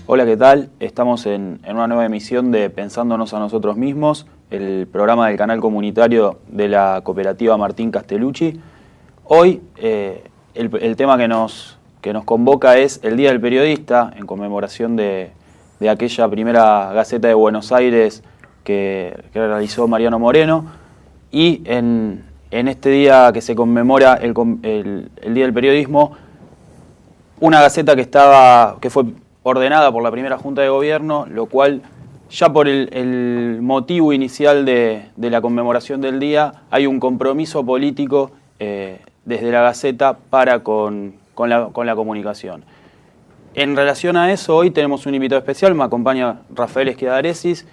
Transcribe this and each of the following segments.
Hola, ¿qué tal? Estamos en una nueva emisión de Pensándonos a Nosotros Mismos, el programa del canal comunitario de la cooperativa Martín Castellucci. Hoy el tema que nos convoca es el Día del Periodista, en conmemoración de aquella primera Gaceta de Buenos Aires que realizó Mariano Moreno. Y en este día que se conmemora el Día del Periodismo, una Gaceta que fue ordenada por la primera Junta de Gobierno, lo cual ya por el motivo inicial de la conmemoración del día hay un compromiso político desde la Gaceta para con la comunicación. En relación a eso, hoy tenemos un invitado especial, me acompaña Rafael Esquedaresis,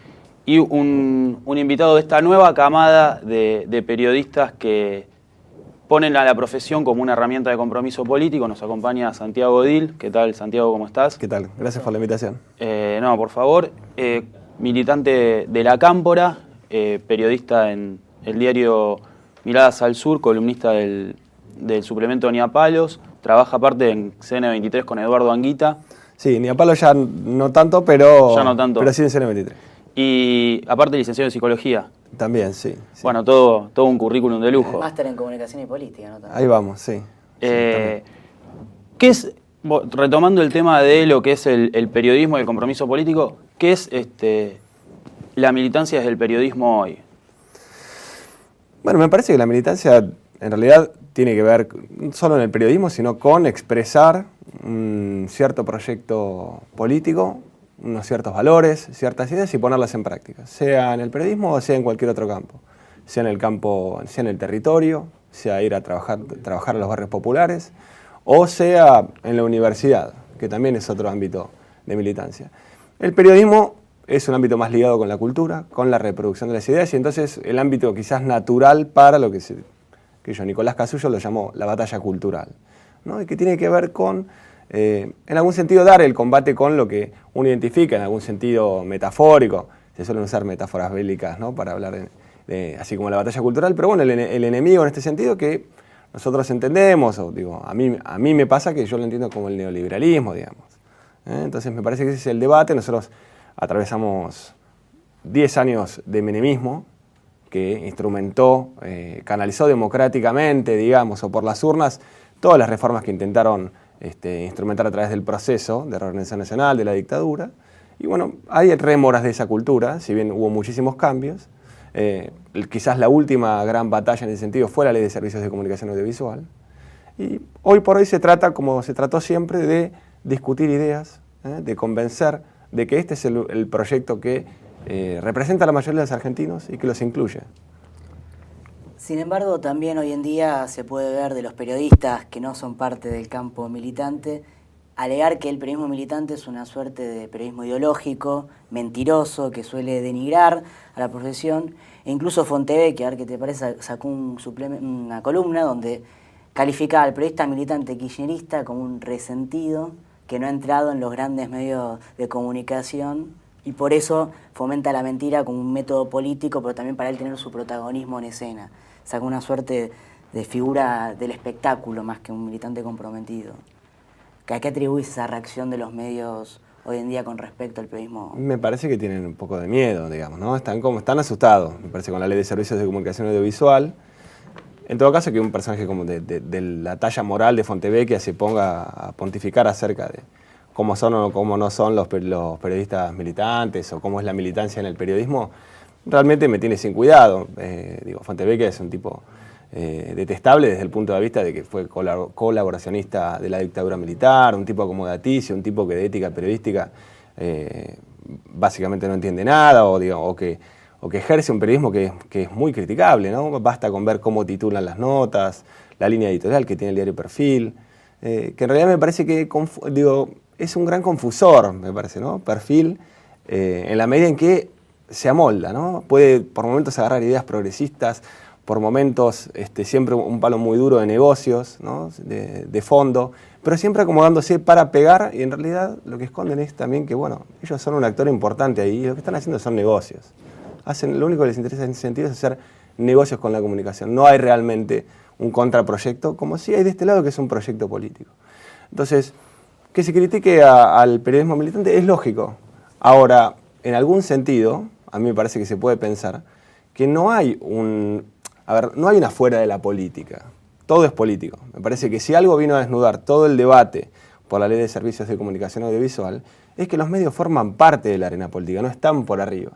y un invitado de esta nueva camada de periodistas que ponen a la profesión como una herramienta de compromiso político. Nos acompaña Santiago Odil. ¿Qué tal, Santiago? ¿Cómo estás? ¿Qué tal? Gracias por la invitación. No, por favor. Militante de La Cámpora, periodista en el diario Miradas al Sur, columnista del suplemento Ni a Palos. Trabaja aparte en CN23 con Eduardo Anguita. Sí, Ni a Palos ya no tanto, pero sí en CN23. Y aparte licenciado en Psicología. También, sí. Bueno, todo un currículum de lujo. Máster en Comunicación y Política, ¿no? También. Ahí vamos, sí. ¿Qué es, retomando el tema de lo que es el periodismo y el compromiso político, qué es la militancia desde el periodismo hoy? Bueno, me parece que la militancia en realidad tiene que ver no solo en el periodismo, sino con expresar un cierto proyecto político, unos ciertos valores, ciertas ideas y ponerlas en práctica, sea en el periodismo o sea en cualquier otro campo, sea en el campo, sea en el territorio, sea ir a trabajar en los barrios populares, o sea en la universidad, que también es otro ámbito de militancia. El periodismo es un ámbito más ligado con la cultura, con la reproducción de las ideas, y entonces el ámbito quizás natural para lo que Nicolás Casullo lo llamó la batalla cultural, ¿no? Y que tiene que ver con en algún sentido dar el combate con lo que uno identifica, en algún sentido metafórico. Se suelen usar metáforas bélicas, ¿no? Para hablar así como la batalla cultural, pero bueno, el enemigo en este sentido que nosotros entendemos, o digo, a mí me pasa que yo lo entiendo como el neoliberalismo, digamos. Entonces me parece que ese es el debate. Nosotros atravesamos 10 años de menemismo que instrumentó, canalizó democráticamente, digamos, o por las urnas, todas las reformas que intentaron instrumentar a través del proceso de reorganización nacional, de la dictadura. Y bueno, hay rémoras de esa cultura, si bien hubo muchísimos cambios. Quizás la última gran batalla en ese sentido fue la Ley de Servicios de Comunicación Audiovisual. Y hoy por hoy se trata, como se trató siempre, de discutir ideas, de convencer de que este es el proyecto que representa a la mayoría de los argentinos y que los incluye. Sin embargo, también hoy en día se puede ver de los periodistas que no son parte del campo militante, alegar que el periodismo militante es una suerte de periodismo ideológico, mentiroso, que suele denigrar a la profesión. E incluso Fontevecchia, a ver qué te parece, sacó una columna donde calificaba al periodista militante kirchnerista como un resentido que no ha entrado en los grandes medios de comunicación y por eso fomenta la mentira como un método político, pero también para él tener su protagonismo en escena. Sacó una suerte de figura del espectáculo más que un militante comprometido. ¿A qué atribuís esa reacción de los medios hoy en día con respecto al periodismo? Me parece que tienen un poco de miedo, digamos, ¿no? Están asustados, me parece, con la Ley de Servicios de Comunicación Audiovisual. En todo caso, que un personaje como de la talla moral de Fontevecchia se ponga a pontificar acerca de cómo son o cómo no son los periodistas militantes o cómo es la militancia en el periodismo, realmente me tiene sin cuidado. Fontevecchia es un tipo detestable desde el punto de vista de que fue colaboracionista de la dictadura militar, un tipo acomodaticio, un tipo que de ética periodística básicamente no entiende nada, o que ejerce un periodismo que es muy criticable, ¿no? Basta con ver cómo titulan las notas, la línea editorial que tiene el diario Perfil, que en realidad me parece que es un gran confusor, me parece, ¿no? Perfil, en la medida en que se amolda, ¿no? Puede por momentos agarrar ideas progresistas, por momentos siempre un palo muy duro de negocios, ¿no? de fondo, pero siempre acomodándose para pegar, y en realidad lo que esconden es también que, bueno, ellos son un actor importante ahí, y lo que están haciendo son negocios. Lo único que les interesa en ese sentido es hacer negocios con la comunicación. No hay realmente un contraproyecto, como sí hay de este lado, que es un proyecto político. Entonces, Que se critique al periodismo militante es lógico. Ahora, en algún sentido, a mí me parece que se puede pensar que no hay no hay una fuera de la política. Todo es político. Me parece que si algo vino a desnudar todo el debate por la Ley de Servicios de Comunicación Audiovisual, es que los medios forman parte de la arena política, no están por arriba.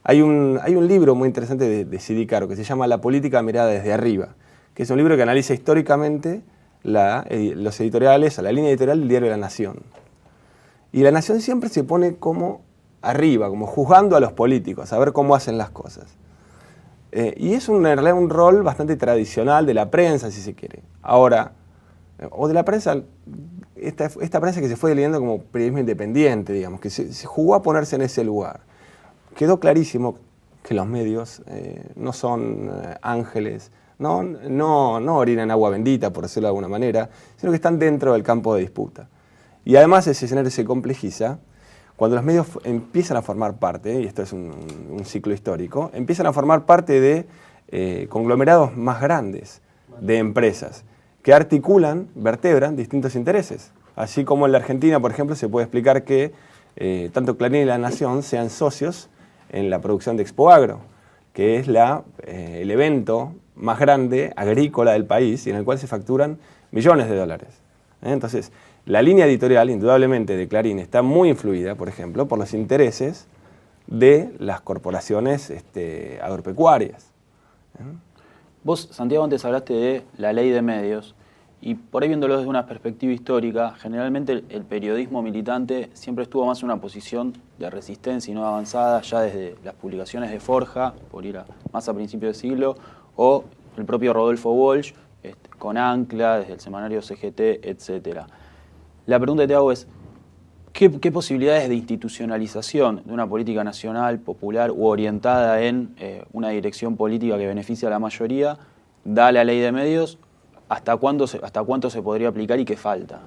Hay un libro muy interesante de Sidi Caro que se llama La política mirada desde arriba, que es un libro que analiza históricamente los editoriales, la línea editorial del diario La Nación. Y La Nación siempre se pone como arriba, como juzgando a los políticos, a ver cómo hacen las cosas. Y es en realidad un rol bastante tradicional de la prensa, si se quiere. Ahora, o de la prensa, esta prensa que se fue delineando como periodismo independiente, digamos, que se jugó a ponerse en ese lugar. Quedó clarísimo que los medios no son ángeles, no orinan agua bendita, por decirlo de alguna manera, sino que están dentro del campo de disputa. Y además ese escenario se complejiza cuando los medios empiezan a formar parte, y esto es un ciclo histórico, empiezan a formar parte de conglomerados más grandes, de empresas, que articulan, vertebran distintos intereses. Así como en la Argentina, por ejemplo, se puede explicar que tanto Clarín y La Nación sean socios en la producción de Expoagro, que es el evento más grande agrícola del país y en el cual se facturan millones de dólares. Entonces, la línea editorial, indudablemente, de Clarín está muy influida, por ejemplo, por los intereses de las corporaciones agropecuarias. Vos, Santiago, antes hablaste de la ley de medios, y por ahí viéndolo desde una perspectiva histórica, generalmente el periodismo militante siempre estuvo más en una posición de resistencia y no avanzada, ya desde las publicaciones de Forja, por ir más a principios de siglo, o el propio Rodolfo Walsh, con Ancla, desde el semanario CGT, etc. La pregunta que te hago es, ¿qué posibilidades de institucionalización de una política nacional, popular u orientada en una dirección política que beneficia a la mayoría da la ley de medios? ¿Hasta cuánto se podría aplicar y qué falta?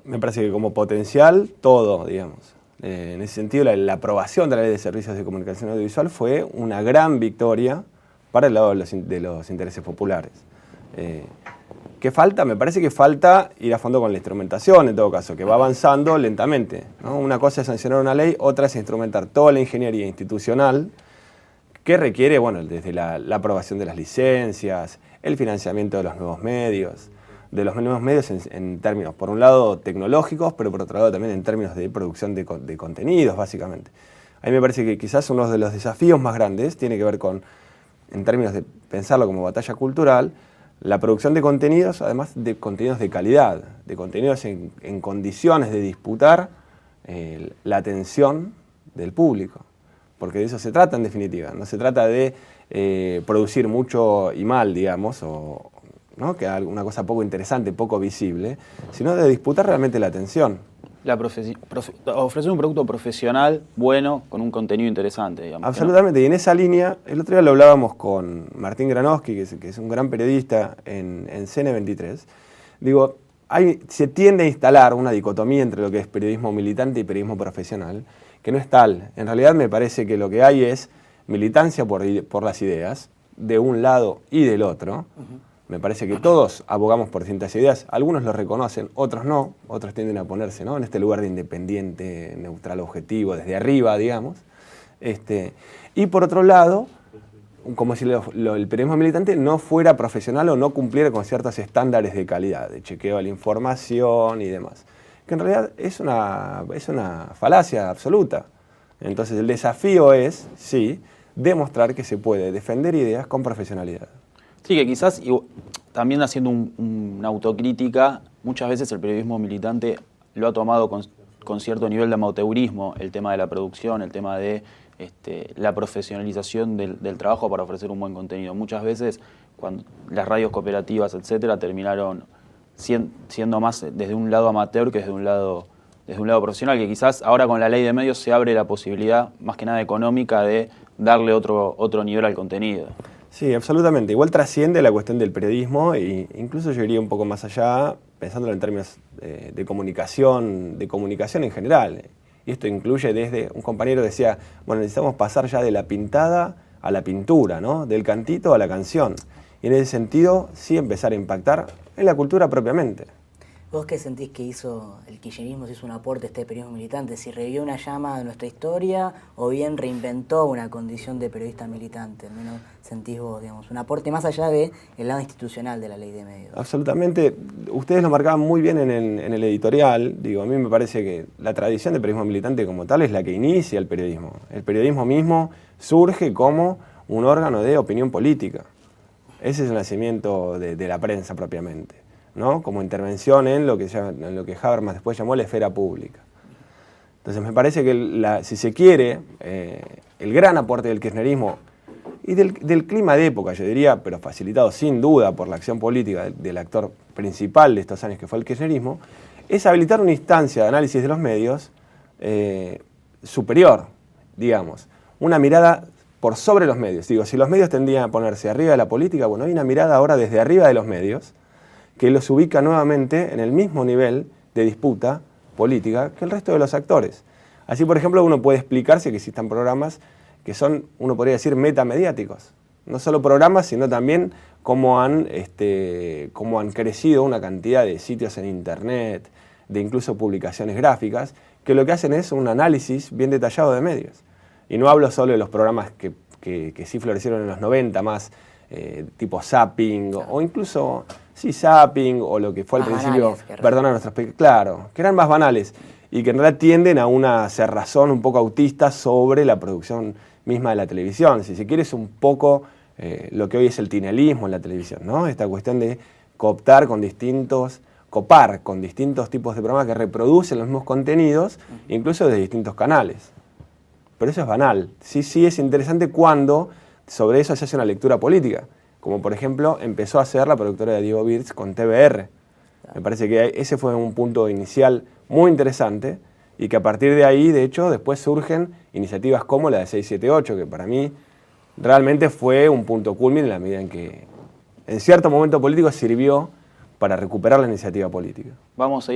Me parece que como potencial, todo, digamos. En ese sentido, la aprobación de la Ley de Servicios de Comunicación Audiovisual fue una gran victoria para el lado de los intereses populares. ¿Qué falta? Me parece que falta ir a fondo con la instrumentación, en todo caso, que va avanzando lentamente, ¿no? Una cosa es sancionar una ley, otra es instrumentar toda la ingeniería institucional que requiere, bueno, desde la aprobación de las licencias, el financiamiento de los nuevos medios, en términos, por un lado, tecnológicos, pero por otro lado también en términos de producción de contenidos, básicamente. A mí me parece que quizás uno de los desafíos más grandes tiene que ver con, en términos de pensarlo como batalla cultural, la producción de contenidos, además de contenidos de calidad, de contenidos en condiciones de disputar la atención del público. Porque de eso se trata en definitiva, no se trata de producir mucho y mal, digamos, ¿no? Que una cosa poco interesante, poco visible, sino de disputar realmente la atención. Ofrecer un producto profesional, bueno, con un contenido interesante, digamos. Absolutamente, y en esa línea, el otro día lo hablábamos con Martín Granowski, que es un gran periodista en CN23, digo, se tiende a instalar una dicotomía entre lo que es periodismo militante y periodismo profesional, que no es tal. En realidad me parece que lo que hay es militancia por las ideas, de un lado y del otro. Me parece que todos abogamos por distintas ideas, algunos lo reconocen, otros no, otros tienden a ponerse, ¿no?, en este lugar de independiente, neutral, objetivo, desde arriba, digamos. Y por otro lado, como si el periodismo militante no fuera profesional o no cumpliera con ciertos estándares de calidad, de chequeo de la información y demás. Que en realidad es una falacia absoluta. Entonces el desafío es, sí, demostrar que se puede defender ideas con profesionalidad. Sí, que quizás también haciendo una autocrítica, muchas veces el periodismo militante lo ha tomado con cierto nivel de amateurismo, el tema de la producción, el tema de la profesionalización del trabajo para ofrecer un buen contenido. Muchas veces cuando las radios cooperativas, etcétera, terminaron siendo más desde un lado amateur que desde un lado profesional, que quizás ahora con la ley de medios se abre la posibilidad, más que nada económica, de darle otro nivel al contenido. Sí, absolutamente. Igual trasciende la cuestión del periodismo e incluso yo iría un poco más allá, pensándolo en términos de comunicación en general. Y esto incluye desde, un compañero decía, bueno, necesitamos pasar ya de la pintada a la pintura, ¿no?, del cantito a la canción. Y en ese sentido, sí empezar a impactar en la cultura propiamente. ¿Vos qué sentís que hizo el kirchnerismo, si hizo un aporte a este periodismo militante? ¿Si revivió una llama de nuestra historia o bien reinventó una condición de periodista militante? Al menos sentís vos, digamos, un aporte más allá del lado institucional de la ley de medios. Absolutamente. Ustedes lo marcaban muy bien en el editorial. Digo, a mí me parece que la tradición del periodismo militante como tal es la que inicia el periodismo. El periodismo mismo surge como un órgano de opinión política. Ese es el nacimiento de la prensa propiamente, ¿no? Como intervención en lo que Habermas después llamó la esfera pública. Entonces me parece que, si se quiere, el gran aporte del kirchnerismo y del clima de época, yo diría, pero facilitado sin duda por la acción política del actor principal de estos años que fue el kirchnerismo, es habilitar una instancia de análisis de los medios superior, digamos, una mirada por sobre los medios. Digo, si los medios tendían a ponerse arriba de la política, bueno, hay una mirada ahora desde arriba de los medios que los ubica nuevamente en el mismo nivel de disputa política que el resto de los actores. Así, por ejemplo, uno puede explicarse que existan programas que son, uno podría decir, metamediáticos. No solo programas, sino también cómo han crecido una cantidad de sitios en Internet, de incluso publicaciones gráficas, que lo que hacen es un análisis bien detallado de medios. Y no hablo solo de los programas que sí florecieron en los 90, más tipo Zapping, o incluso, sí, Zapping, o lo que fue al principio, Perdona Nuestros Pecados, claro, que eran más banales, y que en realidad tienden a una cerrazón un poco autista sobre la producción misma de la televisión. Si se quiere, es un poco lo que hoy es el tinelismo en la televisión, ¿no? Esta cuestión de copar con distintos tipos de programas que reproducen los mismos contenidos, incluso de distintos canales. Pero eso es banal. Sí es interesante cuando sobre eso se hace una lectura política, como por ejemplo empezó a hacer la productora de Diego Birz con TBR. Me parece que ese fue un punto inicial muy interesante y que a partir de ahí, de hecho, después surgen iniciativas como la de 678, que para mí realmente fue un punto culmine en la medida en que en cierto momento político sirvió para recuperar la iniciativa política. Vamos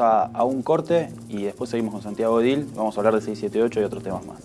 a un corte y después seguimos con Santiago Edil. Vamos a hablar de 678 y otros temas más.